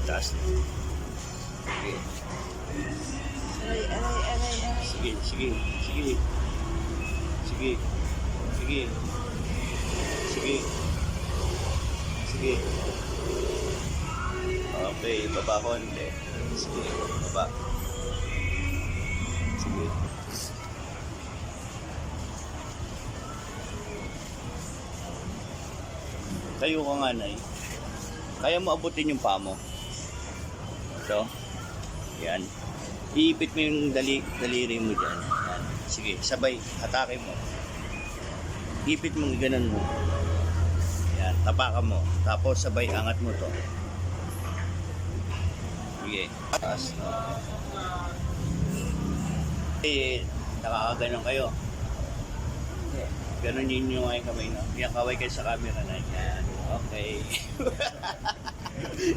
Taas. Sige. Aray. Sige. Okay, baba konti. Sige, baba. Sige. Tayo ka nga, Nay. Kaya mo abutin yung paa mo. So, yan. Iipit mo yung daliri mo dyan. Yan. Sige, sabay, hatake mo. Ipit mo, ganun mo. Yan, tapakan mo. Tapos sabay, angat mo to. Sige, taas. Nakakaganon kayo. Ganon yun yung ay kamay, no? Yung kaway kayo sa camera na yan. Okay.